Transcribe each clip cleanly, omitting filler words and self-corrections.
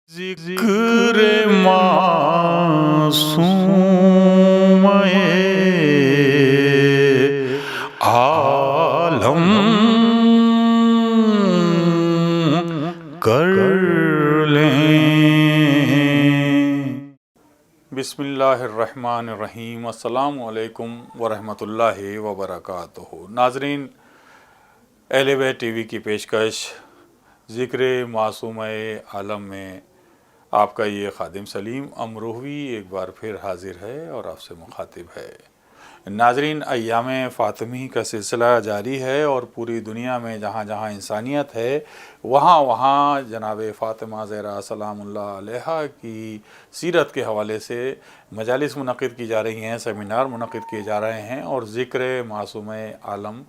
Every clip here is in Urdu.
ذکر معصوم عالم کر لیں۔ بسم اللہ الرحمن الرحیم۔ السلام علیکم ورحمۃ اللہ وبرکاتہ۔ ناظرین، اہل بیت ٹی وی کی پیشکش ذکر معصوم عالم میں آپ کا یہ خادم سلیم امروہوی ایک بار پھر حاضر ہے اور آپ سے مخاطب ہے۔ ناظرین، ایام فاطمی کا سلسلہ جاری ہے اور پوری دنیا میں جہاں جہاں انسانیت ہے وہاں وہاں جناب فاطمہ زہرا سلام اللہ علیہا کی سیرت کے حوالے سے مجالس منعقد کی جا رہی ہیں، سیمینار منعقد کیے جا رہے ہیں اور ذکر معصوم عالم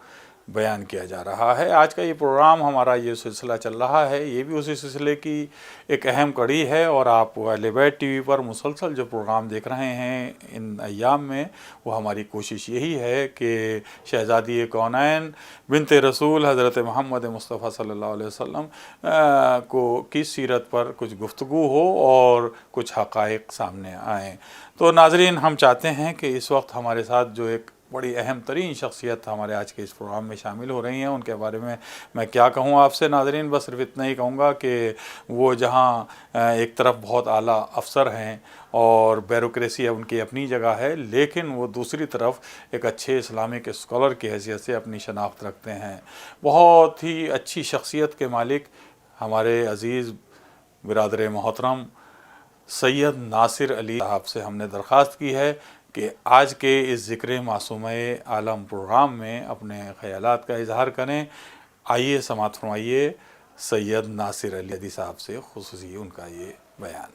بیان کیا جا رہا ہے۔ آج کا یہ پروگرام ہمارا یہ سلسلہ چل رہا ہے، یہ بھی اسی سلسلے کی ایک اہم کڑی ہے اور آپ اہل بیت ٹی وی پر مسلسل جو پروگرام دیکھ رہے ہیں ان ایام میں، وہ ہماری کوشش یہی ہے کہ شہزادی کونین بنت رسول حضرت محمد مصطفیٰ صلی اللہ علیہ وسلم کی سیرت پر کچھ گفتگو ہو اور کچھ حقائق سامنے آئیں۔ تو ناظرین، ہم چاہتے ہیں کہ اس وقت ہمارے ساتھ جو ایک بڑی اہم ترین شخصیت ہمارے آج کے اس پروگرام میں شامل ہو رہی ہیں، ان کے بارے میں کیا کہوں آپ سے ناظرین، بس صرف اتنا ہی کہوں گا کہ وہ جہاں ایک طرف بہت اعلیٰ افسر ہیں اور بیوروکریسی ان کی اپنی جگہ ہے، لیکن وہ دوسری طرف ایک اچھے اسلامک اسکالر کی حیثیت سے اپنی شناخت رکھتے ہیں۔ بہت ہی اچھی شخصیت کے مالک ہمارے عزیز برادر محترم سید ناصر علی صاحب سے ہم نے درخواست کی ہے کہ آج کے اس ذکر معصوم عالم پروگرام میں اپنے خیالات کا اظہار کریں۔ آئیے سماعت فرمائیے سید ناصر علی صاحب سے خصوصی ان کا یہ بیان۔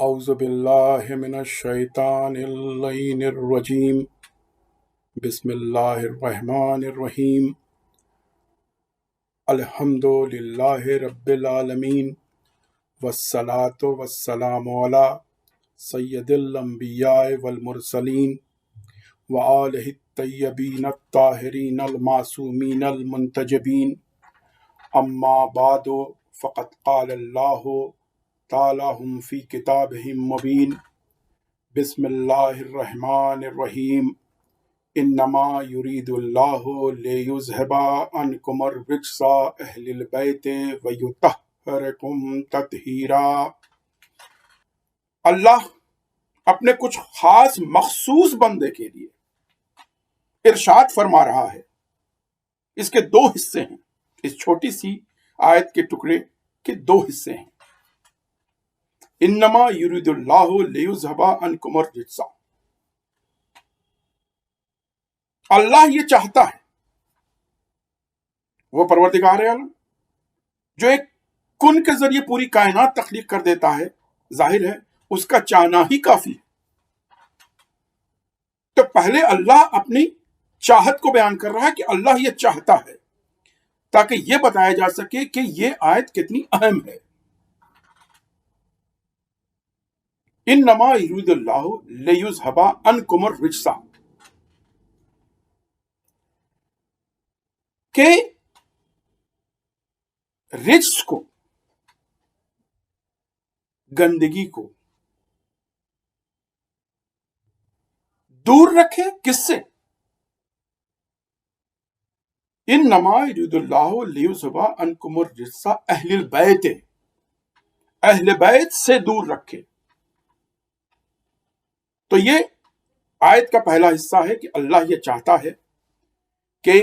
اعوذ باللہ من الشیطان اللعین الرجیم، بسم اللہ الرحمن الرحیم، الحمد للہ رب العالمین، والصلاة والسلام علی سید الانبیاء والمرسلین وآلہ الطیبین الطاہرین المعصومین المنتجبین، اما بعد فقد قال اللہ تعالی ہم فی کتابہم مبین، بسم اللہ الرحمن الرحیم، انما یرید اللہ لیذھب عنکم الرجس اہل البیت ویطہرکم تطہیرا۔ اللہ اپنے کچھ خاص مخصوص بندے کے لیے ارشاد فرما رہا ہے۔ اس کے دو حصے ہیں، اس چھوٹی سی آیت کے ٹکڑے کے دو حصے ہیں۔ انما یرید اللہ لیذھب عنکم الرجس، اللہ یہ چاہتا ہے، وہ پروردگار عالم جو ایک کن کے ذریعے پوری کائنات تخلیق کر دیتا ہے، ظاہر ہے اس کا چاہنا ہی کافی ہے۔ تو پہلے اللہ اپنی چاہت کو بیان کر رہا ہے کہ اللہ یہ چاہتا ہے، تاکہ یہ بتایا جا سکے کہ یہ آیت کتنی اہم ہے۔ انما یرید اللہ لیذھب عنکم الرجس، کہ رجس کو، گندگی کو دور رکھے۔ کس سے؟ انما یرید اللہ لیذھب عنکم الرجس اہل البیت، اہل بیت سے دور رکھے۔ تو یہ آیت کا پہلا حصہ ہے کہ اللہ یہ چاہتا ہے کہ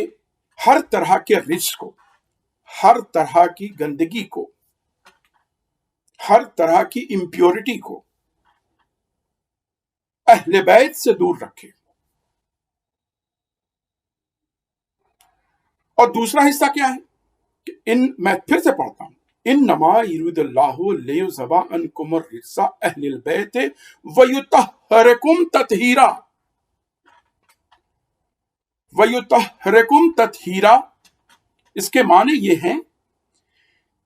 ہر طرح کے رجس کو، ہر طرح کی گندگی کو، ہر طرح کی امپیورٹی کو اہل بیت سے دور رکھے۔ اور دوسرا حصہ کیا ہے کہ میں پھر سے پڑھتا ہوں، انما یرید اللہ لیذھب عنکم الرجس اہل البیت ویطہرکم تطہیرا۔ ویطہرکم تطہیرا، اس کے معنی یہ ہیں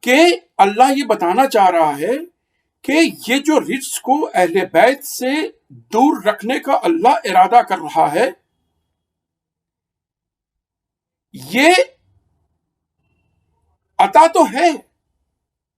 کہ اللہ یہ بتانا چاہ رہا ہے کہ یہ جو رجس کو اہل بیت سے دور رکھنے کا اللہ ارادہ کر رہا ہے، یہ عطا تو ہے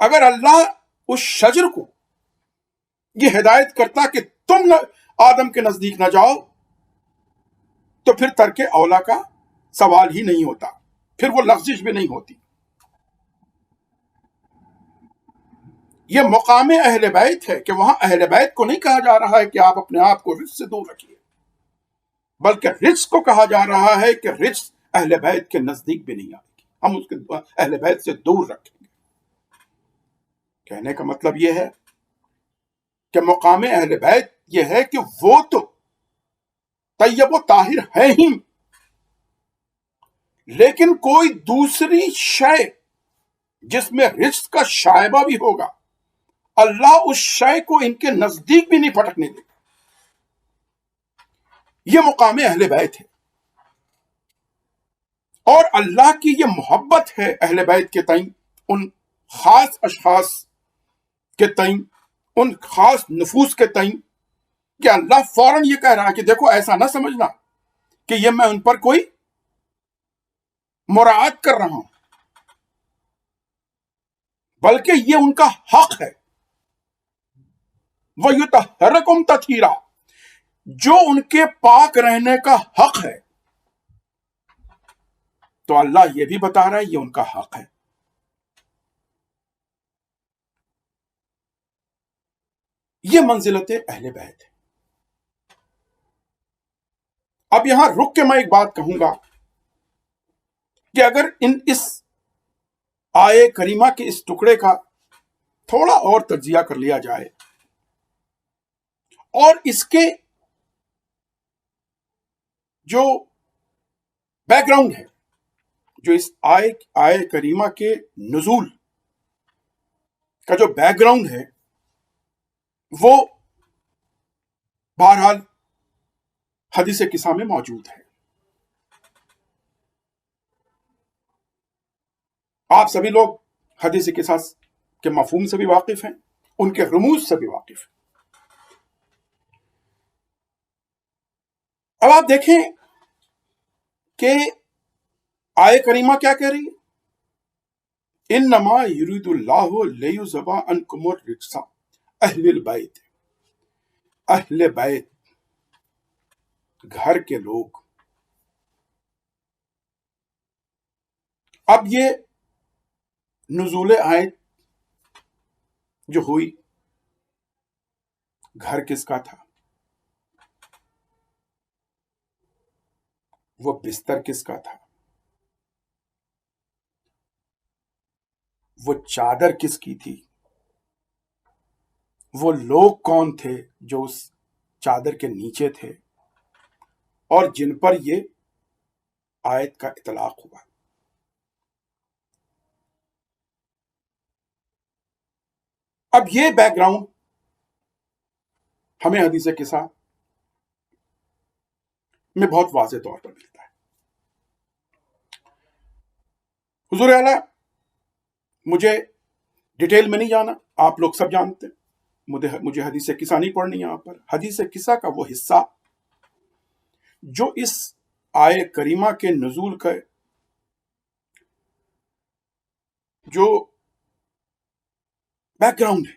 اگر اللہ اس شجر کو یہ ہدایت کرتا کہ تم آدم کے نزدیک نہ جاؤ تو پھر ترک اولا کا سوال ہی نہیں ہوتا، پھر وہ لغزش بھی نہیں ہوتی۔ یہ مقام اہل بیت ہے کہ وہاں اہل بیت کو نہیں کہا جا رہا ہے کہ آپ اپنے آپ کو رجس سے دور رکھیے، بلکہ رجس کو کہا جا رہا ہے کہ رجس اہل بیت کے نزدیک بھی نہیں آئے گی، ہم اس کے اہل بیت سے دور رکھیں گے۔ کہنے کا مطلب یہ ہے کہ مقام اہل بیت یہ ہے کہ وہ تو طیب و طاہر ہے ہی، لیکن کوئی دوسری شے جس میں رجس کا شائبہ بھی ہوگا، اللہ اس شے کو ان کے نزدیک بھی نہیں پھٹکنے دے گا۔ یہ مقام اہل بیت ہے، اور اللہ کی یہ محبت ہے اہل بیت کے تئیں، ان خاص اشخاص کے تئیں، ان خاص نفوس کے تئیں، کہ اللہ فوراً یہ کہہ رہا ہے کہ دیکھو ایسا نہ سمجھنا کہ یہ میں ان پر کوئی مراعات کر رہا ہوں، بلکہ یہ ان کا حق ہے۔ وَيُطَهِّرُكُمْ تَطْهِيرًا، جو ان کے پاک رہنے کا حق ہے، تو اللہ یہ بھی بتا رہا ہے یہ ان کا حق ہے۔ یہ منزلت اہل بیت ہے۔ اب یہاں رک کے میں ایک بات کہوں گا کہ اگر اس آیے کریمہ کے اس ٹکڑے کا تھوڑا اور تجزیہ کر لیا جائے اور اس کے جو بیک گراؤنڈ ہے، جو اس آیے کریمہ کے نزول کا جو بیک گراؤنڈ ہے، وہ بہرحال حدیث قصہ میں موجود ہے۔ آپ سبھی لوگ حدیث قصہ کے مفہوم سے بھی واقف ہیں، ان کے رموز سے بھی واقف ہیں۔ اب آپ دیکھیں کہ آیہ کریمہ کیا کہہ رہی ہے؟ انما یرید اللہ لیذھب عنکم الرجس اہل البیت، اہل بیت گھر کے لوگ۔ اب یہ نزول آیت جو ہوئی، گھر کس کا تھا؟ وہ بستر کس کا تھا؟ وہ چادر کس کی تھی؟ وہ لوگ کون تھے جو اس چادر کے نیچے تھے اور جن پر یہ آیت کا اطلاق ہوا؟ اب یہ بیک گراؤنڈ ہمیں حدیث قصہ میں بہت واضح طور پر ملتا ہے۔ حضور اعلیٰ، مجھے ڈیٹیل میں نہیں جانا، آپ لوگ سب جانتے ہیں، مجھے حدیث قصہ نہیں پڑھنی یہاں پر۔ حدیث قصہ کا وہ حصہ جو اس آیہ کریمہ کے نزول کا جو بیک گراؤنڈ ہے،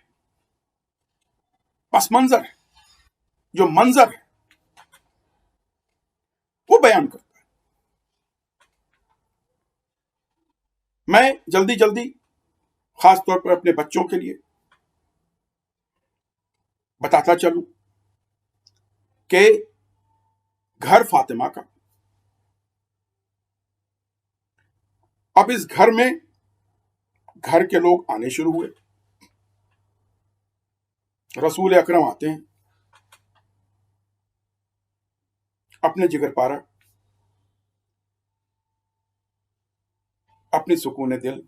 پس منظر ہے، جو منظر ہے، وہ بیان کرتا ہے۔ میں جلدی خاص طور پر اپنے بچوں کے لیے بتاتا چلوں کہ گھر فاطمہ کا، اب اس گھر میں گھر کے لوگ آنے شروع ہوئے، رسول اکرم آتے ہیں، اپنے جگر پارا، اپنی سکون دل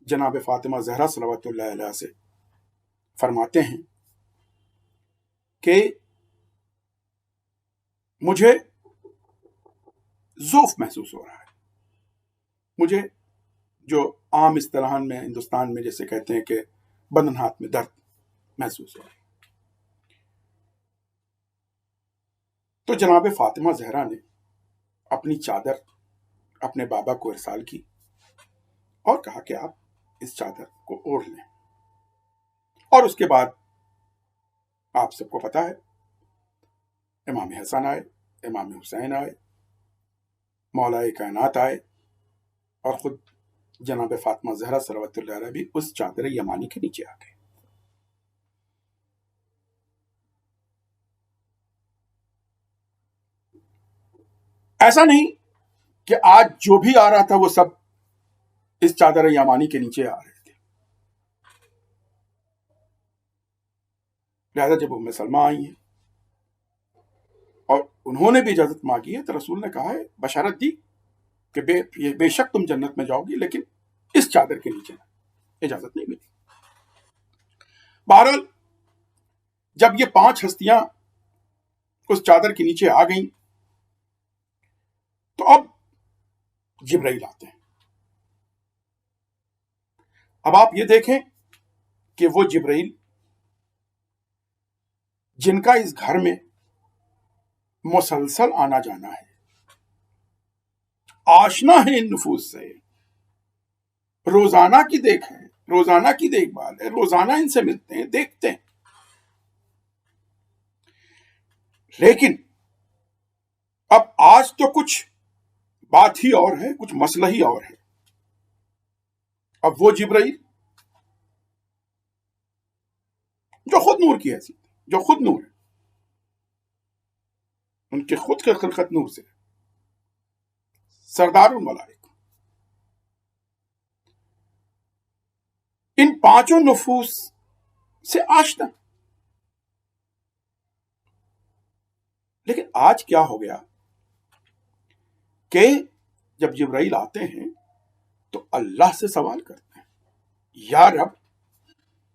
جناب فاطمہ زہرا صلوات اللہ علیہ سے فرماتے ہیں کہ مجھے ذوف محسوس ہو رہا ہے، مجھے جو عام اصطلاحاً میں ہندوستان میں جیسے کہتے ہیں کہ بدن ہاتھ میں درد محسوس ہو رہا ہے۔ تو جناب فاطمہ زہرا نے اپنی چادر اپنے بابا کو ارسال کی اور کہا کہ آپ اس چادر کو اوڑھ لیں. اور اس کے بعد آپ سب کو پتا ہے امام حسن آئے, امام حسین آئے, مولا کائنات آئے, اور خود جناب فاطمہ زہرا صلوات اللہ علیہا بھی اس چادر یمانی کے نیچے آ گئے. ایسا نہیں کہ آج جو بھی آ رہا تھا وہ سب اس چادر یمانی کے نیچے آ رہے تھے. لہذا جب ام سلمہ آئی ہیں اور انہوں نے بھی اجازت مانگی ہے تو رسول نے کہا ہے, بشارت دی کہ بے شک تم جنت میں جاؤ گی, لیکن اس چادر کے نیچے اجازت نہیں ملی. بہرحال جب یہ 5 ہستیاں اس چادر کے نیچے آ گئیں تو اب جبرائیل آتے ہیں. اب آپ یہ دیکھیں کہ وہ جبرائیل جن کا اس گھر میں مسلسل آنا جانا ہے, آشنا ہے ان نفوس سے, روزانہ کی روزانہ کی دیکھ بھال ہے, روزانہ ان سے ملتے ہیں, دیکھتے ہیں, لیکن اب آج تو کچھ بات ہی اور ہے, کچھ مسئلہ ہی اور ہے. اب وہ جبرائیل جو خود نور کی حیثیت, جو خود نور ہے, ان کے خود کے خلقت نور سے, سردار الملائک, ان 5 نفوس سے آشنا. لیکن آج کیا ہو گیا کہ جب جبرائیل آتے ہیں تو اللہ سے سوال کرتے ہیں, یا رب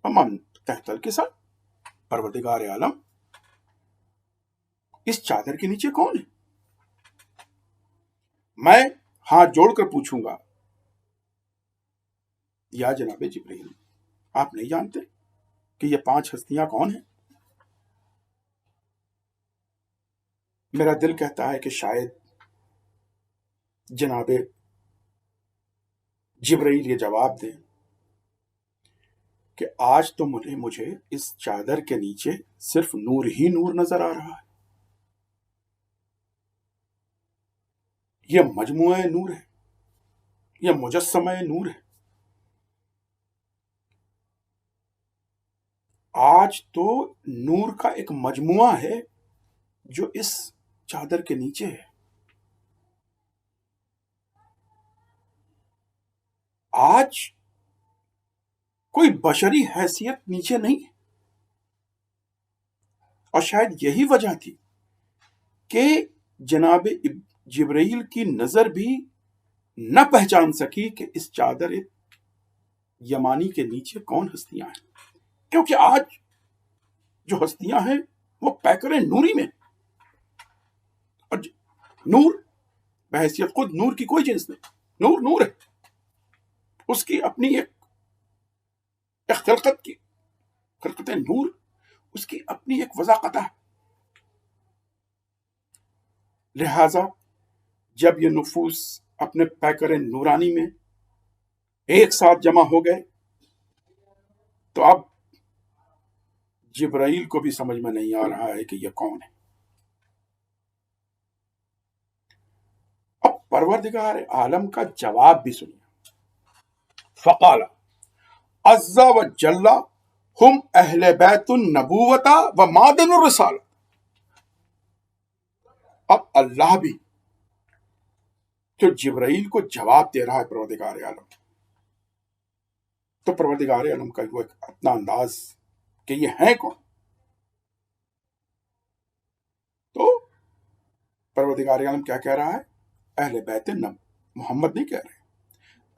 امن تحت الکساء, پروردگار عالم اس چادر کے نیچے کون ہے؟ میں ہاتھ جوڑ کر پوچھوں گا, یا جناب جبرائیل آپ نہیں جانتے کہ یہ 5 ہستیاں کون ہیں؟ میرا دل کہتا ہے کہ شاید جناب جبرائیل یہ جواب دیں کہ آج تو مجھے اس چادر کے نیچے صرف نور ہی نور نظر آ رہا ہے. یہ مجموعہ نور ہے, یہ مجسمہ نور ہے. آج تو نور کا ایک مجموعہ ہے جو اس چادر کے نیچے ہے. آج کوئی بشری حیثیت نیچے نہیں ہے, اور شاید یہی وجہ تھی کہ جناب جبرائیل کی نظر بھی نہ پہچان سکی کہ اس چادر یمانی کے نیچے کون ہستیاں ہیں, کیونکہ آج جو ہستیاں ہیں وہ پیکر نوری میں, اور نور بحیثیت خود نور کی کوئی جنس نہیں, نور نور ہے, اس کی اپنی ایک خلقت نور, اس کی اپنی ایک وضاحت ہے. لہذا جب یہ نفوس اپنے پیکر نورانی میں ایک ساتھ جمع ہو گئے تو اب جبرائیل کو بھی سمجھ میں نہیں آ رہا ہے کہ یہ کون ہے. اب پروردگار عالم کا جواب بھی سنیے. فقال عز وجل ہم اہل بیت النبوۃ و معدن الرسالہ. اب اللہ بھی جو جبرائیل کو جواب دے رہا ہے پروردگار عالم, تو پروردگار عالم کا وہ ایک اپنا انداز کہ یہ ہیں کون. تو پروردگار عالم کیا کہہ رہا ہے؟ اہل بیت محمد نہیں کہہ رہے,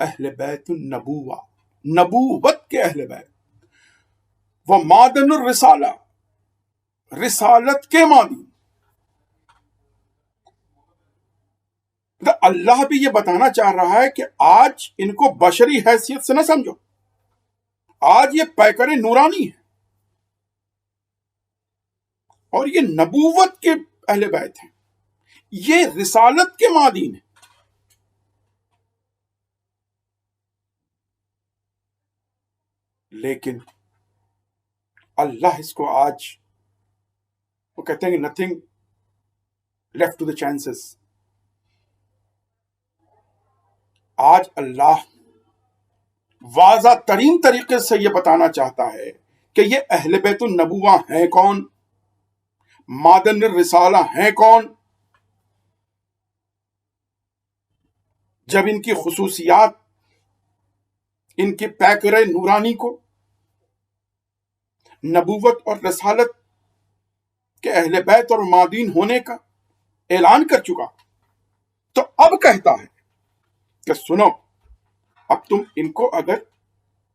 اہل بیت النبوہ, نبوت کے اہل بیت, وہ معدن الرسالہ, رسالت کے مادن. اللہ بھی یہ بتانا چاہ رہا ہے کہ آج ان کو بشری حیثیت سے نہ سمجھو, آج یہ پیکر نورانی ہے اور یہ نبوت کے اہل بیت ہیں, یہ رسالت کے مادین ہیں. لیکن اللہ اس کو آج وہ کہتے ہیں کہ nothing left to the chances. آج اللہ واضح ترین طریقے سے یہ بتانا چاہتا ہے کہ یہ اہل بیت النبوہ ہیں کون، مادن الرسالہ ہیں کون. جب ان کی خصوصیات، ان کی پیکر نورانی کو نبوت اور رسالت کے اہل بیت اور مادین ہونے کا اعلان کر چکا، تو اب کہتا ہے کہ سنو، اب تم ان کو اگر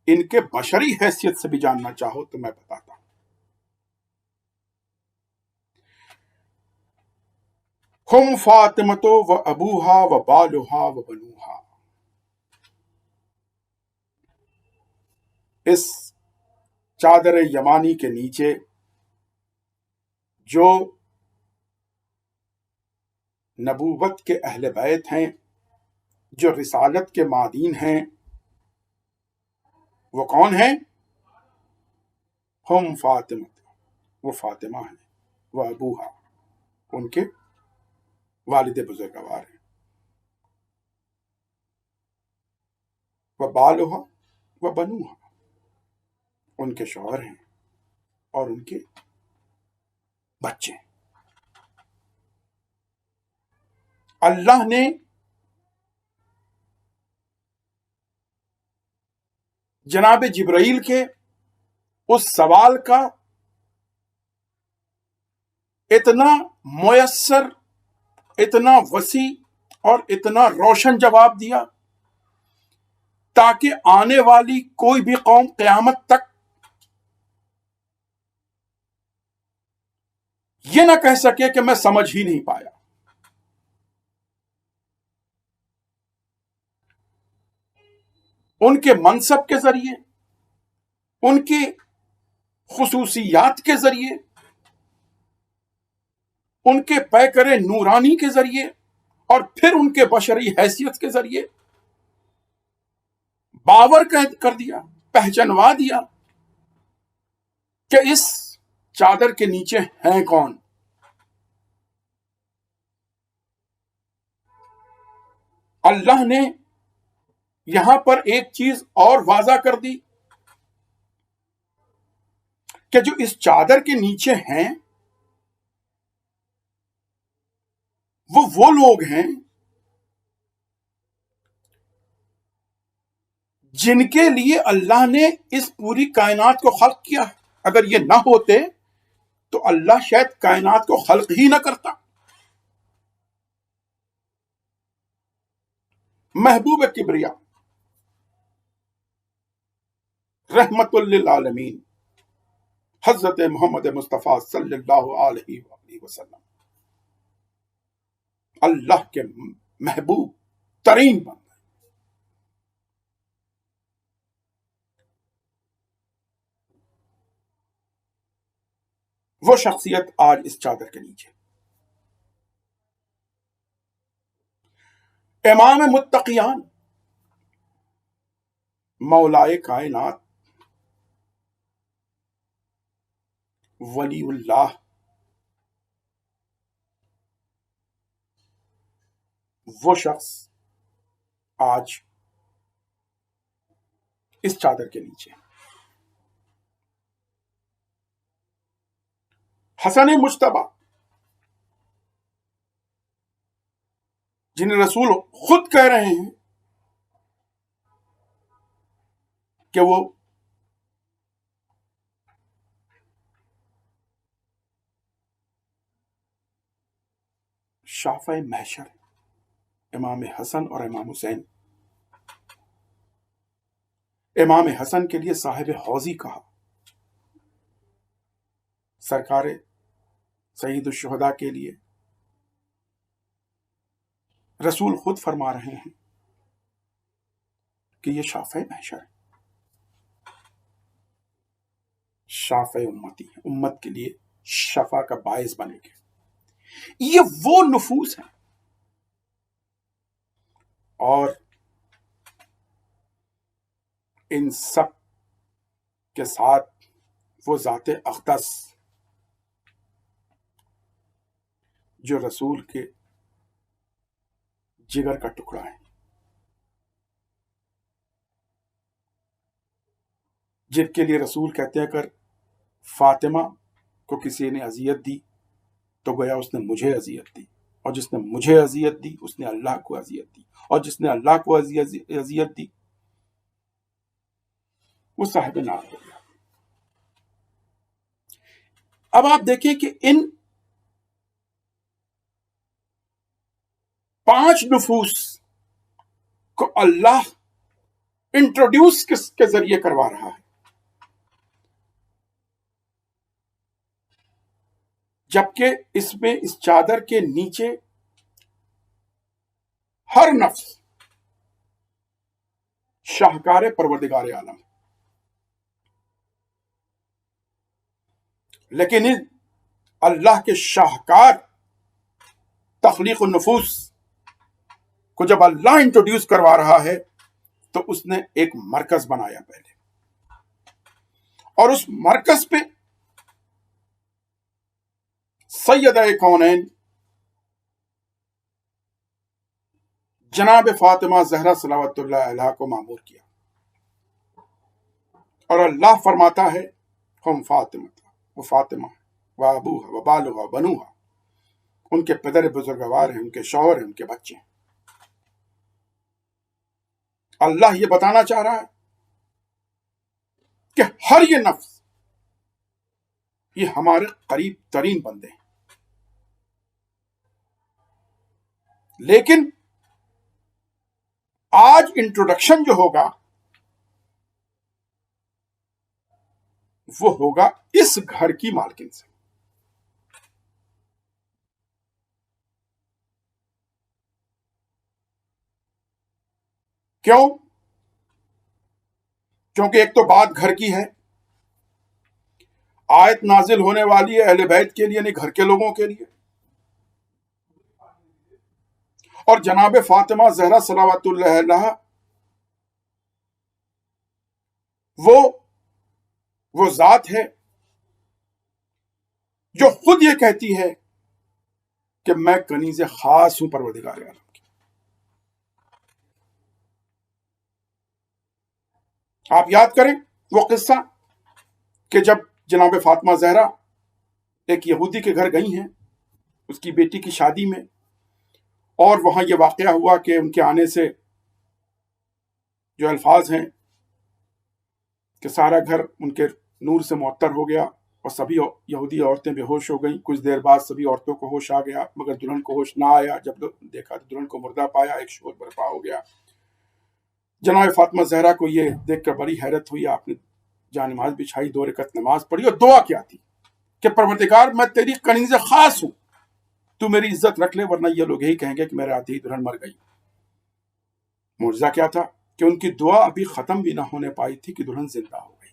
ان کے بشری حیثیت سے بھی جاننا چاہو تو میں بتاتا ہوں. ہم فاطمۃ و ابوہا و بالہا و بنوہا. اس چادر یمانی کے نیچے جو نبوت کے اہل بیت ہیں، جو رسالت کے مادین ہیں، وہ کون ہیں؟ ہم فاطمہ، وہ فاطمہ ہیں، وہ ابوہا، ان کے والد بزرگوار ہیں، وہ بالہا وہ بنوہا، ان کے شوہر ہیں اور ان کے بچے ہیں. اللہ نے جناب جبرائیل کے اس سوال کا اتنا میسر، اتنا وسیع اور اتنا روشن جواب دیا تاکہ آنے والی کوئی بھی قوم قیامت تک یہ نہ کہہ سکے کہ میں سمجھ ہی نہیں پایا. ان کے منصب کے ذریعے، ان کی خصوصیات کے ذریعے، ان کے پیکر نورانی کے ذریعے اور پھر ان کے بشری حیثیت کے ذریعے باور کر دیا، پہچانوا دیا کہ اس چادر کے نیچے ہیں کون. اللہ نے یہاں پر ایک چیز اور واضح کر دی کہ جو اس چادر کے نیچے ہیں وہ لوگ ہیں جن کے لیے اللہ نے اس پوری کائنات کو خلق کیا. اگر یہ نہ ہوتے تو اللہ شاید کائنات کو خلق ہی نہ کرتا. محبوب کبریا، رحمت للعالمین، حضرت محمد مصطفیٰ صلی اللہ علیہ وآلہ وسلم اللہ کے محبوب ترین بندے. وہ شخصیت آج اس چادر کے نیچے. امام متقیان، مولائے کائنات، ولی اللہ، وہ شخص آج اس چادر کے نیچے. حسن مجتبی، جنہیں رسول خود کہہ رہے ہیں کہ وہ شافع محشر، امام حسن اور امام حسین. امام حسن کے لیے صاحب حوضی کہا. سرکار سید الشہداء کے لیے رسول خود فرما رہے ہیں کہ یہ شافع محشر ہے، شافع امتی، امت کے لیے شفا کا باعث بنے گے. یہ وہ نفوس ہیں اور ان سب کے ساتھ وہ ذات اقدس جو رسول کے جگر کا ٹکڑا ہے، جن کے لیے رسول کہتے ہیں اگر فاطمہ کو کسی نے اذیت دی تو گویا اس نے مجھے اذیت دی، اور جس نے مجھے اذیت دی اس نے اللہ کو اذیت دی، اور جس نے اللہ کو اذیت دی وہ صاحب نار ہو گیا۔ اب آپ دیکھیں کہ ان 5 نفوس کو اللہ انٹروڈیوس کس کے ذریعے کروا رہا ہے، جبکہ اس میں اس چادر کے نیچے ہر نفس شاہکار پروردگار عالم، لیکن اللہ کے شاہکار تخلیق النفوس کو جب اللہ انٹروڈیوس کروا رہا ہے تو اس نے ایک مرکز بنایا پہلے، اور اس مرکز پہ سیدہ کونین جناب فاطمہ زہرا صلوات اللہ علیہا کو مامور کیا، اور اللہ فرماتا ہے ہم فاطمہ، وہ فاطمہ و ابوہا و بالہا و بنوہا، ان کے پدر بزرگوار ہیں، ان کے شوہر ہیں، ان کے بچے ہیں۔ اللہ یہ بتانا چاہ رہا ہے کہ ہر یہ نفس یہ ہمارے قریب ترین بندے ہیں، لیکن آج انٹروڈکشن جو ہوگا وہ ہوگا اس گھر کی مالکن سے۔ کیوں؟ کیونکہ ایک تو بات گھر کی ہے، آیت نازل ہونے والی ہے اہل بیت کے لیے، نہیں گھر کے لوگوں کے لیے، اور جناب فاطمہ زہرا صلوات اللہ علیہا وہ ذات ہے جو خود یہ کہتی ہے کہ میں کنیز خاص ہوں پروردگار عالم کی۔ آپ یاد کریں وہ قصہ کہ جب جناب فاطمہ زہرا ایک یہودی کے گھر گئی ہیں اس کی بیٹی کی شادی میں، اور وہاں یہ واقعہ ہوا کہ ان کے آنے سے جو الفاظ ہیں کہ سارا گھر ان کے نور سے معطر ہو گیا، اور سبھی یہودی عورتیں بے ہوش ہو گئیں۔ کچھ دیر بعد سبھی عورتوں کو ہوش آ گیا، مگر دلہن کو ہوش نہ آیا۔ جب دیکھا تو دلہن کو مردہ پایا، ایک شور برپا ہو گیا۔ جناب فاطمہ زہرا کو یہ دیکھ کر بڑی حیرت ہوئی، آپ نے جان نماز بچھائی، 2 رکعت نماز پڑھی، اور دعا کیا تھی کہ پروردگار میں تیری کنیز خاص ہوں، تو میری عزت رکھ لے، ورنہ یہ لوگ یہی کہیں گے کہ میرے آتے ہی دلہن مر گئی۔ معجزہ کیا تھا کہ ان کی دعا ابھی ختم بھی نہ ہونے پائی تھی کہ دلہن زندہ ہو گئی۔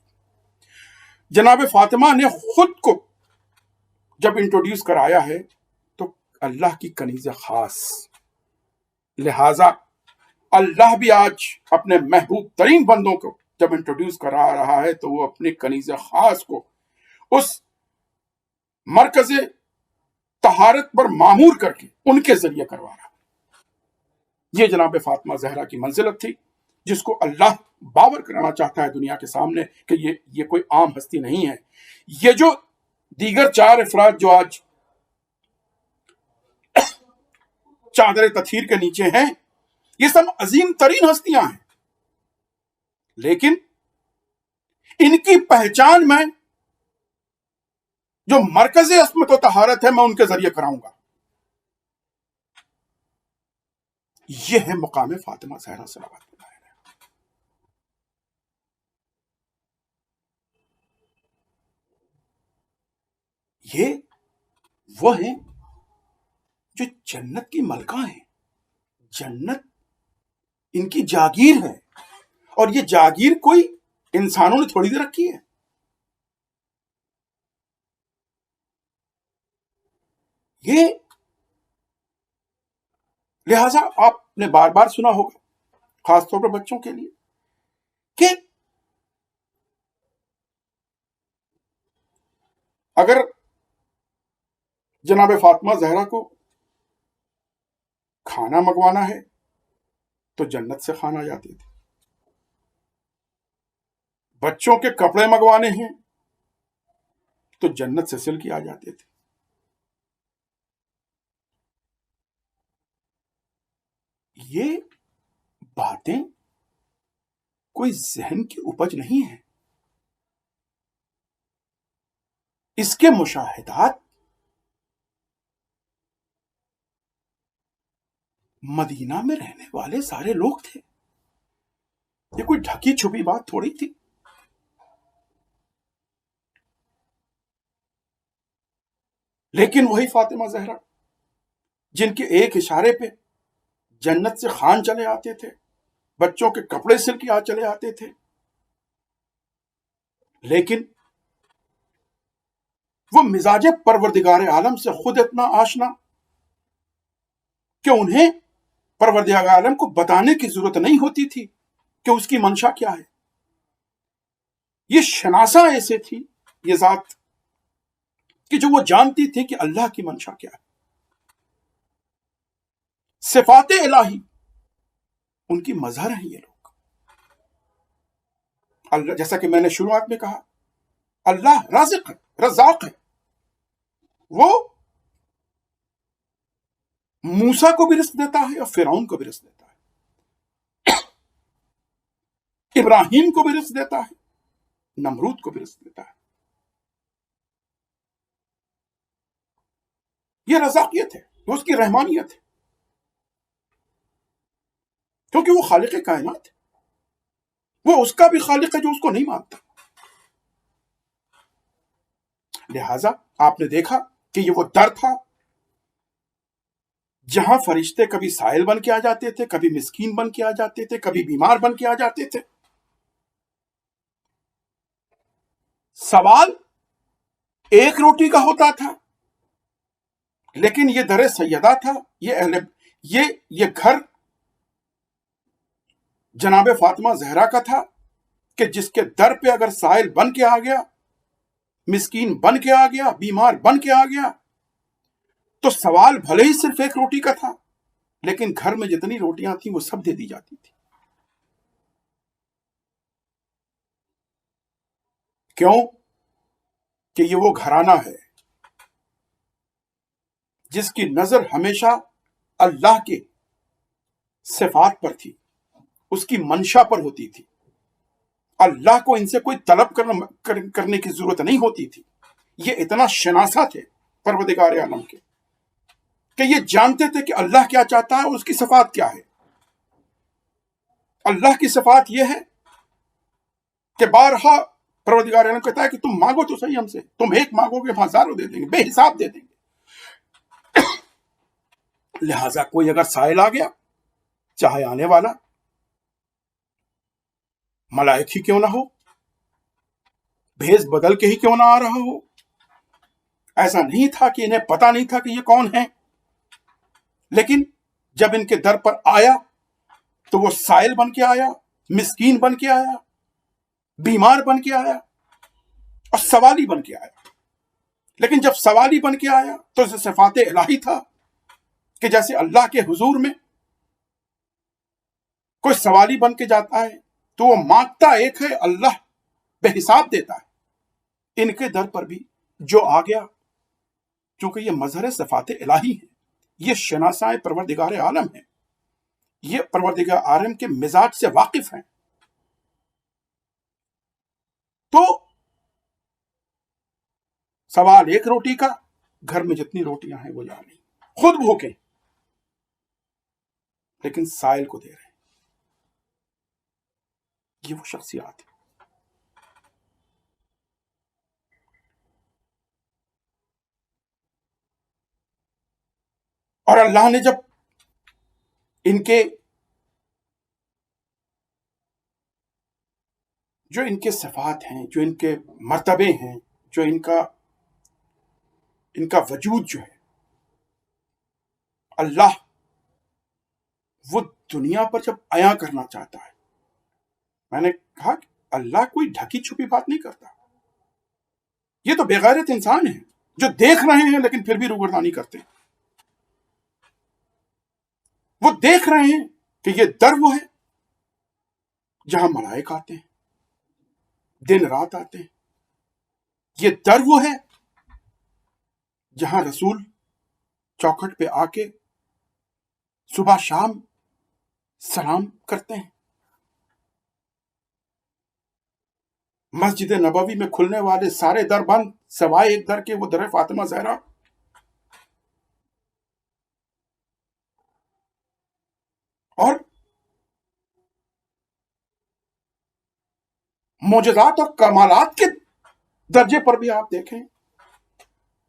جناب فاطمہ نے خود کو جب انٹروڈیوس کرایا ہے تو اللہ کی کنیز خاص، لہذا اللہ بھی آج اپنے محبوب ترین بندوں کو جب انٹروڈیوس کرا رہا ہے تو وہ اپنی کنیز خاص کو اس مرکز طہارت پر معمور کر کے ان کے ذریعے کروا رہا۔ یہ جناب فاطمہ زہرا کی منزلت تھی جس کو اللہ باور کرانا چاہتا ہے دنیا کے سامنے کہ یہ کوئی عام ہستی نہیں ہے۔ یہ جو دیگر 4 افراد جو آج چادر تطہیر کے نیچے ہیں، یہ سب عظیم ترین ہستیاں ہیں، لیکن ان کی پہچان میں جو مرکز عصمت و طہارت ہے میں ان کے ذریعے کراؤں گا۔ یہ ہے مقام فاطمہ زہرا صلوات اللہ علیہا۔ یہ وہ ہیں جو جنت کی ملکہ ہیں، جنت ان کی جاگیر ہے، اور یہ جاگیر کوئی انسانوں نے تھوڑی دیر رکھی ہے۔ یہ لہذا آپ نے بار بار سنا ہوگا، خاص طور پر بچوں کے لیے، کہ اگر جناب فاطمہ زہرا کو کھانا منگوانا ہے تو جنت سے کھانا جاتے تھے، بچوں کے کپڑے منگوانے ہیں تو جنت سے سل کے آ جاتے تھے۔ یہ باتیں کوئی ذہن کی اپج نہیں ہے، اس کے مشاہدات مدینہ میں رہنے والے سارے لوگ تھے، یہ کوئی ڈھکی چھپی بات تھوڑی تھی۔ لیکن وہی فاطمہ زہرا جن کے ایک اشارے پہ جنت سے خان چلے آتے تھے، بچوں کے کپڑے سل کے چلے آتے تھے، لیکن وہ مزاج پروردگار عالم سے خود اتنا آشنا کہ انہیں پروردگار عالم کو بتانے کی ضرورت نہیں ہوتی تھی کہ اس کی منشا کیا ہے۔ یہ شناسہ ایسے تھی یہ ذات کہ جو وہ جانتی تھی کہ اللہ کی منشا کیا ہے۔ صفات الہی ان کی مظہر ہیں یہ لوگ۔ اللہ، جیسا کہ میں نے شروعات میں کہا، اللہ رازق ہے، رزاق ہے۔ وہ موسیٰ کو بھی رزق دیتا ہے اور فرعون کو بھی رزق دیتا ہے، ابراہیم کو بھی رزق دیتا ہے، نمرود کو بھی رزق دیتا ہے۔ یہ رزاقیت ہے، وہ اس کی رحمانیت ہے، کیونکہ وہ خالق کائنات ہے، وہ اس کا بھی خالق ہے جو اس کو نہیں مانتا۔ لہذا آپ نے دیکھا کہ یہ وہ در تھا جہاں فرشتے کبھی سائل بن کے آ جاتے تھے، کبھی مسکین بن کے آ جاتے تھے، کبھی بیمار بن کے آ جاتے تھے۔ سوال ایک روٹی کا ہوتا تھا، لیکن یہ در سیدہ تھا، یہ گھر جناب فاطمہ زہرا کا تھا کہ جس کے در پہ اگر سائل بن کے آ گیا، مسکین بن کے آ گیا، بیمار بن کے آ گیا، تو سوال بھلے ہی صرف ایک روٹی کا تھا، لیکن گھر میں جتنی روٹیاں تھیں وہ سب دے دی جاتی تھی۔ کیوں؟ کہ یہ وہ گھرانہ ہے جس کی نظر ہمیشہ اللہ کے صفات پر تھی، اس کی منشا پر ہوتی تھی۔ اللہ کو ان سے کوئی طلب کرنے کی ضرورت نہیں ہوتی تھی۔ یہ اتنا شناسہ تھے پروردگار عالم کے کہ یہ جانتے تھے کہ اللہ کیا چاہتا ہے اور اس کی صفات کیا ہے۔ اللہ کی صفات یہ ہے کہ بارہا پروردگار عالم کہتا ہے کہ تم مانگو تو صحیح ہم سے، تم ایک مانگو گے ہم ہزاروں دے دیں گے، بے حساب دے دیں گے۔ لہذا کوئی اگر سائل آ گیا، چاہے آنے والا ملائک ہی کیوں نہ ہو، بھیس بدل کے ہی کیوں نہ آ رہا ہو، ایسا نہیں تھا کہ انہیں پتا نہیں تھا کہ یہ کون ہے، لیکن جب ان کے در پر آیا تو وہ سائل بن کے آیا، مسکین بن کے آیا، بیمار بن کے آیا اور سوالی بن کے آیا۔ لیکن جب سوالی بن کے آیا تو صفات الہی تھا کہ جیسے اللہ کے حضور میں کوئی سوالی بن کے جاتا ہے تو وہ مانگتا ایک ہے، اللہ بے حساب دیتا ہے۔ ان کے در پر بھی جو آ گیا، چونکہ یہ مظہر صفات الہی ہے، یہ شناسہ پروردگار عالم ہے، یہ پروردگار عالم کے مزاج سے واقف ہیں، تو سوال ایک روٹی کا، گھر میں جتنی روٹیاں ہیں وہ جا رہی، خود بھوکے لیکن سائل کو دے رہے ہیں۔ یہ وہ شخصیات ہے۔ اور اللہ نے جب ان کے جو ان کے صفات ہیں، جو ان کے مرتبے ہیں، جو ان کا وجود جو ہے، اللہ وہ دنیا پر جب عیاں کرنا چاہتا ہے، میں نے کہا کہ اللہ کوئی ڈھکی چھپی بات نہیں کرتا۔ یہ تو بےغیرت انسان ہیں جو دیکھ رہے ہیں لیکن پھر بھی روگردانی کرتے ہیں. وہ دیکھ رہے ہیں کہ یہ در وہ ہے جہاں ملائک آتے ہیں, دن رات آتے ہیں. یہ در وہ ہے جہاں رسول چوکھٹ پہ آ کے صبح شام سلام کرتے ہیں. مسجد نبوی میں کھلنے والے سارے در بند سوائے ایک در کے, وہ در فاطمہ زہرا. اور معجزات اور کمالات کے درجے پر بھی آپ دیکھیں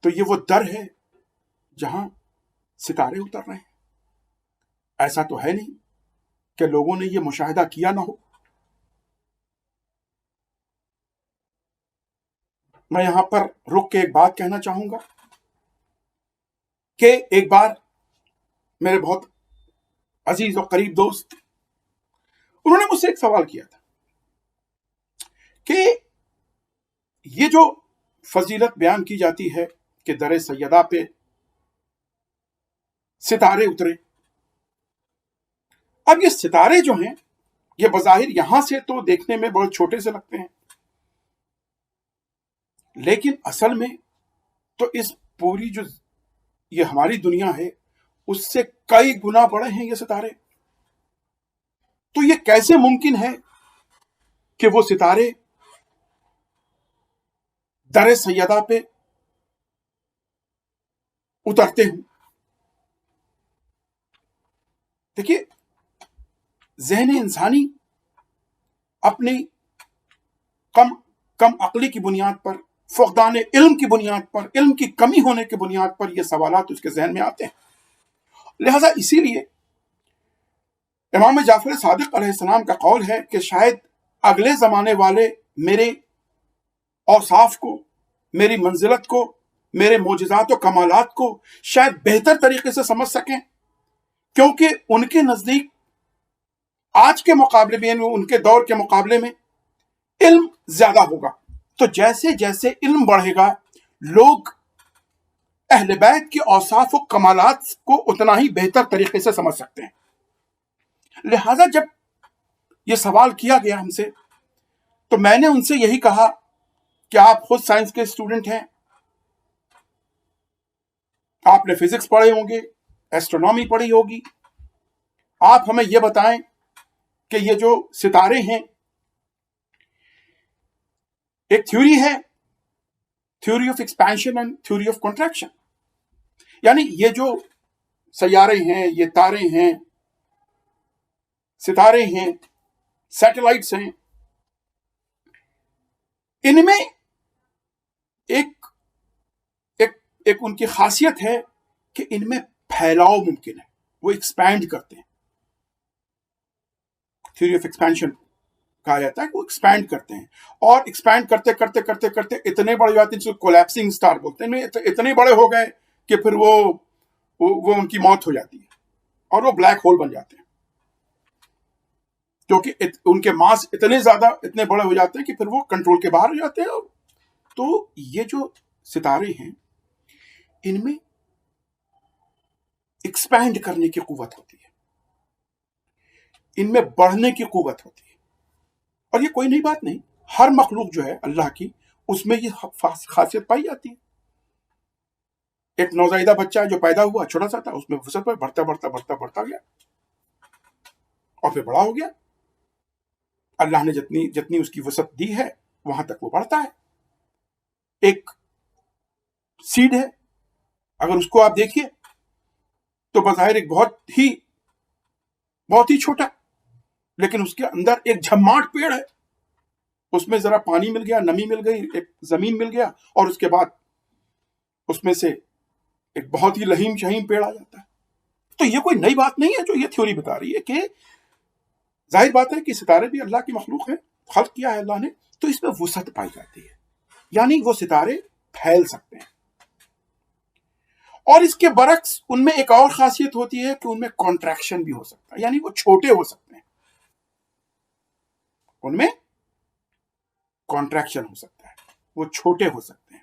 تو یہ وہ در ہے جہاں ستارے اتر رہے ہیں. ایسا تو ہے نہیں کہ لوگوں نے یہ مشاہدہ کیا نہ ہو. میں یہاں پر رک کے ایک بات کہنا چاہوں گا کہ ایک بار میرے بہت عزیز اور قریب دوست, انہوں نے مجھ سے ایک سوال کیا تھا کہ یہ جو فضیلت بیان کی جاتی ہے کہ در سیدہ پہ ستارے اترے, اب یہ ستارے جو ہیں یہ بظاہر یہاں سے تو دیکھنے میں بہت چھوٹے سے لگتے ہیں, لیکن اصل میں تو اس پوری جو یہ ہماری دنیا ہے اس سے کئی گنا بڑے ہیں یہ ستارے. تو یہ کیسے ممکن ہے کہ وہ ستارے در سیدہ پہ اترتے ہوں؟ دیکھیے, ذہن انسانی اپنی کم عقلی کی بنیاد پر, فقدان علم کی بنیاد پر, علم کی کمی ہونے کی بنیاد پر یہ سوالات اس کے ذہن میں آتے ہیں. لہذا اسی لیے امام جعفر صادق علیہ السلام کا قول ہے کہ شاید اگلے زمانے والے میرے اوصاف کو, میری منزلت کو, میرے معجزات و کمالات کو شاید بہتر طریقے سے سمجھ سکیں, کیونکہ ان کے نزدیک آج کے مقابلے میں, ان کے دور کے مقابلے میں علم زیادہ ہوگا. تو جیسے جیسے علم بڑھے گا لوگ اہل بیت کے اوصاف و کمالات کو اتنا ہی بہتر طریقے سے سمجھ سکتے ہیں. لہذا جب یہ سوال کیا گیا ہم سے تو میں نے ان سے یہی کہا کہ آپ خود سائنس کے اسٹوڈنٹ ہیں, آپ نے فزکس پڑھے ہوں گے, ایسٹرونومی پڑھی ہوگی, آپ ہمیں یہ بتائیں کہ یہ جو ستارے ہیں ایک تھیوری ہے, theory of expansion and theory of contraction, یعنی یہ جو سیارے ہیں, یہ تارے ہیں, ستارے ہیں, سیٹلائٹس ہیں, ان میں ایک ان کی خاصیت ہے کہ ان میں پھیلاؤ ممکن ہے, وہ ایکسپینڈ کرتے ہیں. تھیوری آف ایکسپینشن کہا جاتا ہے کہ وہ ایکسپینڈ کرتے ہیں, اور ایکسپینڈ کرتے کرتے کرتے کرتے اتنے بڑے جاتے ہیں جس کو کولیپسنگ سٹار بولتے ہیں, اتنے بڑے ہو گئے کہ پھر وہ ان کی موت ہو جاتی ہے اور وہ بلیک ہول بن جاتے ہیں, کیونکہ ان کے ماس اتنے زیادہ اتنے بڑے ہو جاتے ہیں کہ پھر وہ کنٹرول کے باہر ہو جاتے ہیں. تو یہ جو ستارے ہیں ان میں ایکسپینڈ کرنے کی قوت ہوتی ہے, ان میں بڑھنے کی قوت ہوتی ہے, اور یہ کوئی نئی بات نہیں, ہر مخلوق جو ہے اللہ کی اس میں یہ خاصیت پائی جاتی ہے. ایک نوزائیدہ بچہ جو پیدا ہوا چھوٹا سا تھا, اس میں وسعت پر بڑھتا بڑھتا بڑھتا بڑھتا گیا اور پھر بڑا ہو گیا. اللہ نے جتنی اس کی وسعت دی ہے وہاں تک وہ بڑھتا ہے. ایک سیڈ ہے, اگر اس کو آپ دیکھیے تو بظاہر ایک بہت ہی چھوٹا, لیکن اس کے اندر ایک جھماٹ پیڑ ہے, اس میں ذرا پانی مل گیا, نمی مل گئی, ایک زمین مل گیا, اور اس کے بعد اس میں سے ایک بہت ہی لہیم شہیم پیڑ آ جاتا ہے. تو یہ کوئی نئی بات نہیں ہے جو یہ تھیوری بتا رہی ہے, کہ ظاہر بات ہے کہ ستارے بھی اللہ کی مخلوق ہیں, خلق کیا ہے اللہ نے, تو اس میں وسعت پائی جاتی ہے, یعنی وہ ستارے پھیل سکتے ہیں. اور اس کے برعکس ان میں ایک اور خاصیت ہوتی ہے کہ ان میں کانٹریکشن بھی ہو سکتا ہے, یعنی وہ چھوٹے ہو سکتے ہیں, ان میں کانٹریکشن ہو سکتا ہے, وہ چھوٹے ہو سکتے ہیں.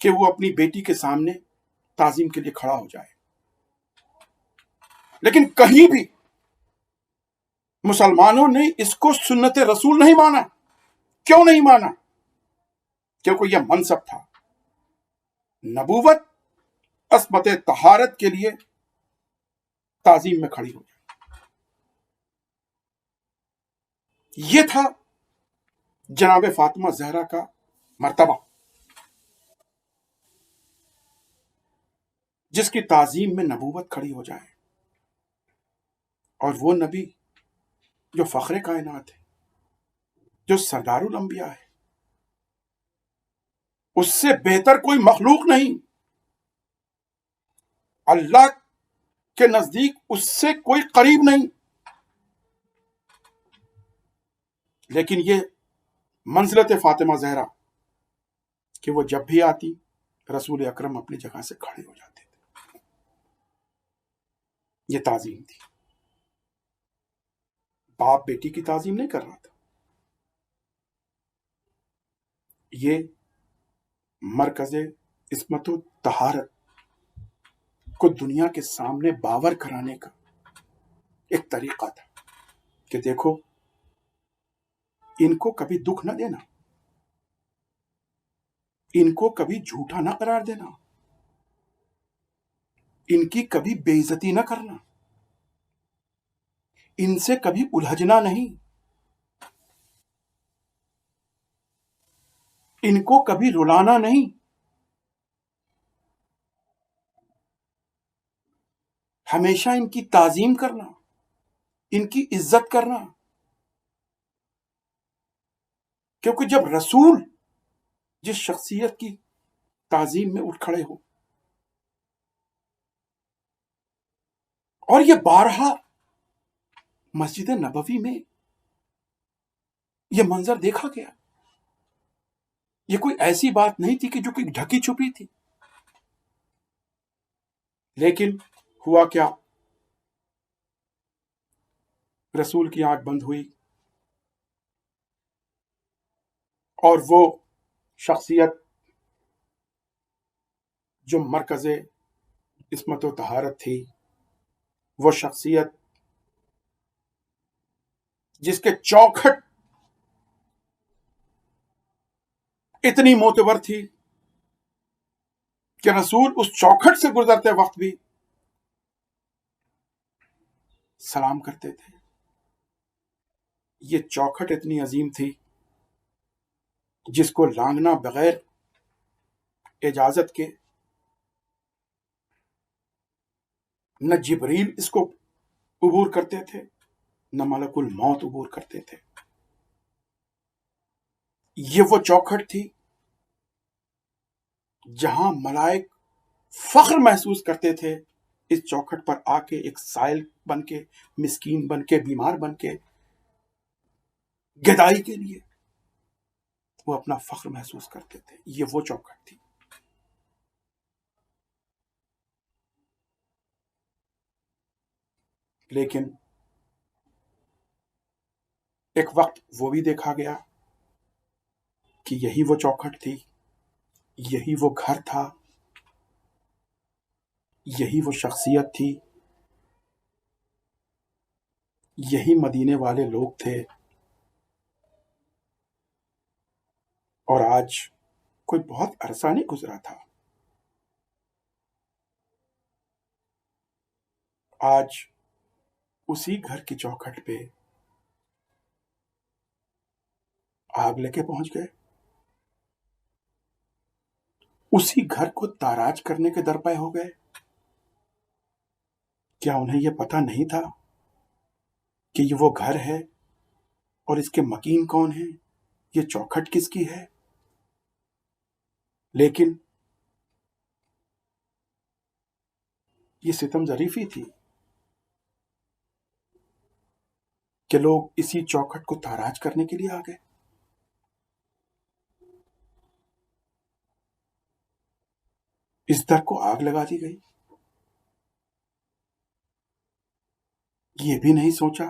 کہ وہ اپنی بیٹی کے سامنے تعظیم کے لیے کھڑا ہو جائے، لیکن کہیں بھی مسلمانوں نے اس کو سنت رسول نہیں مانا۔ کیوں نہیں مانا؟ کیونکہ یہ منصب تھا۔ نبوت عصمت طہارت کے لیے تعظیم میں کھڑی ہو جائے، یہ تھا جناب فاطمہ زہرا کا مرتبہ، جس کی تعظیم میں نبوت کھڑی ہو جائے، اور وہ نبی جو فخر کائنات ہے، جو سردار الانبیاء ہے، اس سے بہتر کوئی مخلوق نہیں، اللہ کے نزدیک اس سے کوئی قریب نہیں، لیکن یہ منزلت فاطمہ زہرا کہ وہ جب بھی آتی رسول اکرم اپنی جگہ سے کھڑے ہو جاتے تھے۔ یہ تعظیم تھی، باپ بیٹی کی تعظیم نہیں کر رہا تھا، یہ مرکز عصمت و طہارت کو دنیا کے سامنے باور کرانے کا ایک طریقہ تھا کہ دیکھو ان کو کبھی دکھ نہ دینا، ان کو کبھی جھوٹا نہ قرار دینا، ان کی کبھی بے عزتی نہ کرنا، ان سے کبھی الجھنا نہیں، ان کو کبھی رلانا نہیں، ہمیشہ ان کی تعظیم کرنا، ان کی عزت کرنا، کیونکہ جب رسول جس شخصیت کی تعظیم میں اٹھ کھڑے ہو، اور یہ بارہا مسجد نبوی میں یہ منظر دیکھا گیا، یہ کوئی ایسی بات نہیں تھی کہ جو کوئی ڈھکی چھپی تھی، لیکن ہوا کیا، رسول کی آنکھ بند ہوئی اور وہ شخصیت جو مرکز عصمت و طہارت تھی، وہ شخصیت جس کے چوکھٹ اتنی معتبر تھی کہ رسول اس چوکھٹ سے گزرتے وقت بھی سلام کرتے تھے، یہ چوکھٹ اتنی عظیم تھی جس کو لانگنا بغیر اجازت کے نہ جبریل اس کو عبور کرتے تھے، نہ ملک الموت عبور کرتے تھے۔ یہ وہ چوکھٹ تھی جہاں ملائک فخر محسوس کرتے تھے اس چوکھٹ پر آ کے، ایک سائل بن کے، مسکین بن کے، بیمار بن کے، گدائی کے لیے وہ اپنا فخر محسوس کرتے تھے۔ یہ وہ چوکھٹ تھی۔ لیکن ایک وقت وہ بھی دیکھا گیا کہ یہی وہ چوکھٹ تھی، یہی وہ گھر تھا، یہی وہ شخصیت تھی، یہی مدینے والے لوگ تھے، اور آج کوئی بہت عرصہ نہیں گزرا تھا، آج اسی گھر کی چوکھٹ پہ آگ لے کے پہنچ گئے، اسی گھر کو تاراج کرنے کے درپے ہو گئے۔ کیا انہیں یہ پتہ نہیں تھا کہ یہ وہ گھر ہے اور اس کے مکین کون ہیں، یہ چوکھٹ کس کی ہے؟ لیکن یہ ستم ظریفی تھی کہ لوگ اسی چوکھٹ کو تاراج کرنے کے لیے آ گئے۔ اس در کو آگ لگا دی گئی، یہ بھی نہیں سوچا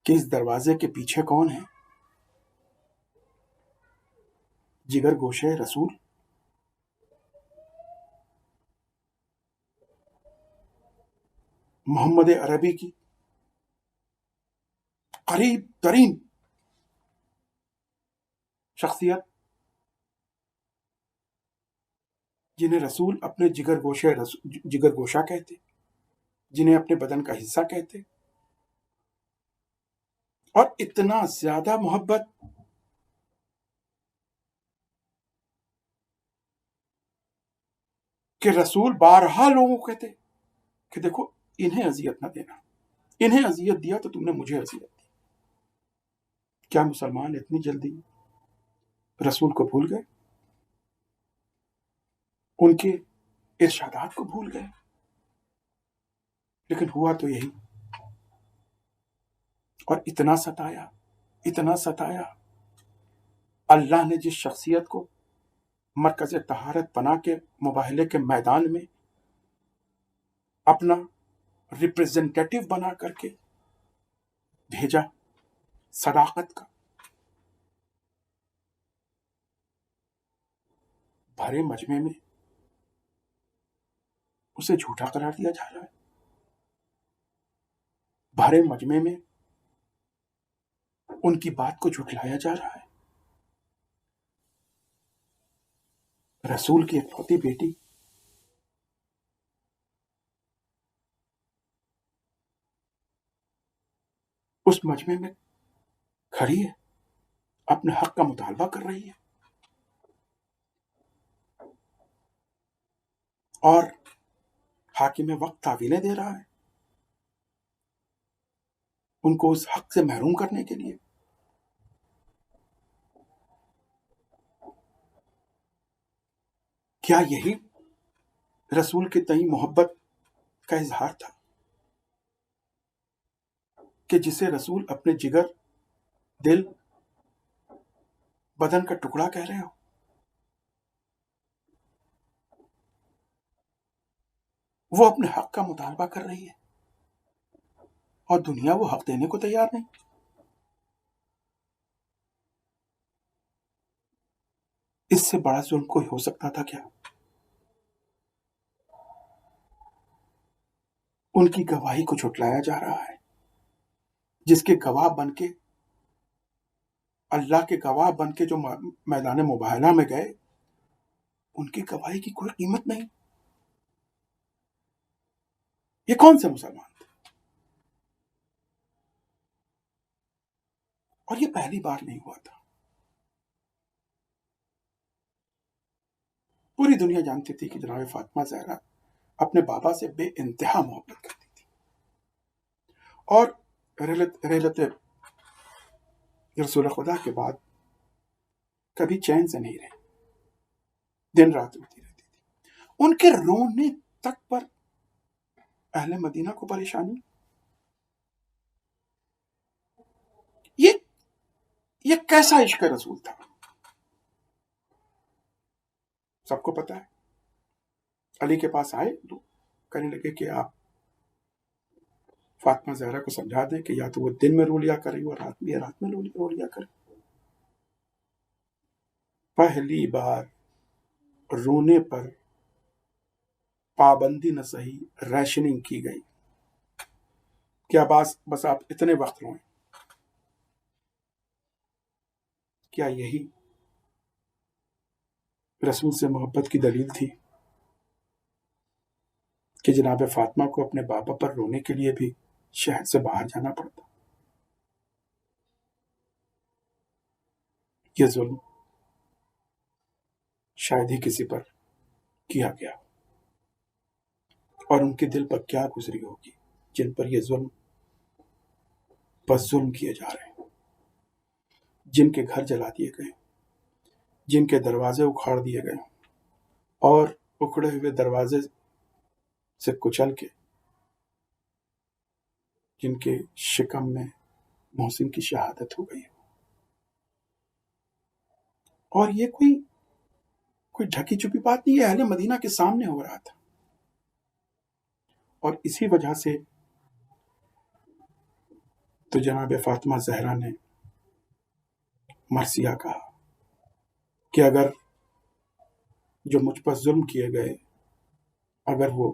کہ اس دروازے کے پیچھے کون ہے، جگر گوشے رسول محمد عربی کی قریب ترین شخصیت، جنہیں رسول اپنے جگر گوشہ کہتے، جنہیں اپنے بدن کا حصہ کہتے، اور اتنا زیادہ محبت کہ رسول بارہا لوگوں کو کہتے کہ دیکھو انہیں اذیت نہ دینا، انہیں اذیت دیا تو تم نے مجھے اذیت دی۔ کیا مسلمان اتنی جلدی رسول کو بھول گئے؟ ان کے ارشادات کو بھول گئے؟ لیکن ہوا تو یہی، اور اتنا ستایا اللہ نے جس شخصیت کو مرکز طہارت بنا کے مباہلے کے میدان میں اپنا ریپریزنٹیٹو بنا کر کے بھیجا صداقت کا، بھرے مجمع میں اسے جھوٹا قرار دیا جا رہا ہے، بھرے مجمع میں ان کی بات کو جھٹلایا جا رہا ہے۔ رسول کی اکلوتی بیٹی اس مجمع میں کھڑی ہے، اپنے حق کا مطالبہ کر رہی ہے، اور حاکم وقت تعویلیں دے رہا ہے ان کو اس حق سے محروم کرنے کے لیے۔ کیا یہی رسول کے تئیں محبت کا اظہار تھا کہ جسے رسول اپنے جگر، دل، بدن کا ٹکڑا کہہ رہے ہو؟ وہ اپنے حق کا مطالبہ کر رہی ہے اور دنیا وہ حق دینے کو تیار نہیں۔ اس سے بڑا ظلم کوئی ہو سکتا تھا کیا؟ ان کی گواہی کو جھٹلایا جا رہا ہے، جس کے گواہ بن کے، اللہ کے گواہ بن کے جو میدان مباہلہ میں گئے، ان کی گواہی کی کوئی قیمت نہیں۔ یہ کون سے مسلمان تھے؟ اور یہ پہلی بار نہیں ہوا تھا، پوری دنیا جانتی تھی کہ جناب فاطمہ زہرا اپنے بابا سے بے انتہا محبت کرتی تھی، اور رحلت رسول خدا کے بعد کبھی چین سے نہیں رہی، دن رات روتی رہتی تھی۔ ان کے رونے تک پر اہل مدینہ کو پریشانی۔ یہ کیسا عشق رسول تھا؟ سب کو پتا ہے۔ علی کے پاس آئے تو کہنے لگے کہ آپ فاطمہ زہرا کو سمجھا دیں کہ یا تو وہ دن میں رو لیا کرے اور رات میں رو لیا کرے۔ پہلی بار رونے پر پابندی نہ صحیح، ریشننگ کی گئی، کیا بس آپ اتنے وقت روئیں۔ کیا یہی رسول سے محبت کی دلیل تھی کہ جناب فاطمہ کو اپنے بابا پر رونے کے لیے بھی شہر سے باہر جانا پڑتا؟ یہ ظلم شاید ہی کسی پر کیا گیا، اور ان کے دل پر کیا گزری ہوگی جن پر یہ ظلم کیے جا رہے ہیں، جن کے گھر جلا دیے گئے، جن کے دروازے اکھاڑ دیے گئے، اور اکھڑے ہوئے دروازے سے کچل کے جن کے شکم میں محسن کی شہادت ہو گئی۔ اور یہ کوئی ڈھکی چھپی بات نہیں ہے، اہل مدینہ کے سامنے ہو رہا تھا، اور اسی وجہ سے تو جناب فاطمہ زہرا نے مرثیہ کہا کہ اگر جو مجھ پر ظلم کیے گئے، اگر وہ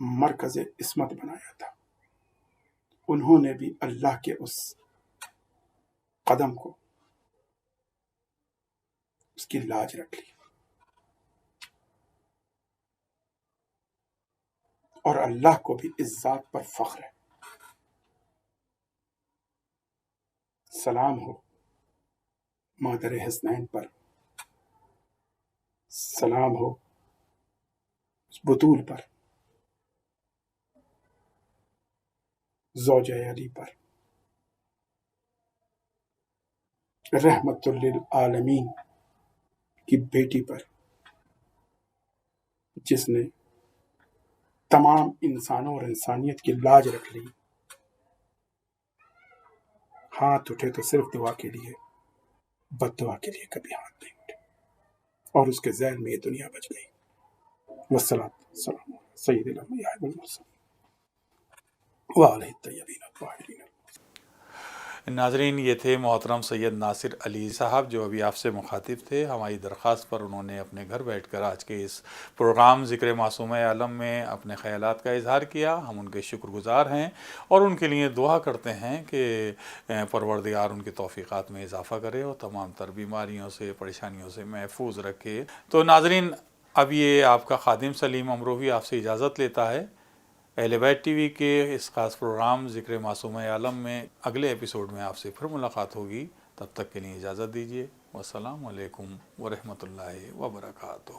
مرکز عصمت بنایا تھا، انہوں نے بھی اللہ کے اس قدم کو، اس کی لاج رکھ لی، اور اللہ کو بھی اس ذات پر فخر ہے۔ سلام ہو مادر حسنین پر، سلام ہو اس بطول پر، زوجہ علی پر، رحمت للعالمین کی بیٹی پر، جس نے تمام انسانوں اور انسانیت کی لاج رکھ لی۔ ہاتھ اٹھے تو صرف دعا کے لیے، بد دعا کے لیے کبھی ہاتھ نہیں اٹھے، اور اس کے ذہن میں یہ دنیا بچ گئی۔ والسلام علی سید الانبیاء والمرسلین وعلیہ الطیبین الطاہرین۔ ناظرین، یہ تھے محترم سید ناصر علی صاحب جو ابھی آپ سے مخاطب تھے۔ ہماری درخواست پر انہوں نے اپنے گھر بیٹھ کر آج کے اس پروگرام ذکر معصومہ عالم میں اپنے خیالات کا اظہار کیا۔ ہم ان کے شکر گزار ہیں اور ان کے لیے دعا کرتے ہیں کہ پروردگار ان کی توفیقات میں اضافہ کرے اور تمام تر بیماریوں سے، پریشانیوں سے محفوظ رکھے۔ تو ناظرین، اب یہ آپ کا خادم سلیم امروہی آپ سے اجازت لیتا ہے۔ اہل بیت ٹی وی کے اس خاص پروگرام ذکر معصومہ عالم میں اگلے ایپیسوڈ میں آپ سے پھر ملاقات ہوگی۔ تب تک کے لیے اجازت دیجیے۔ والسلام علیکم ورحمۃ اللہ وبرکاتہ۔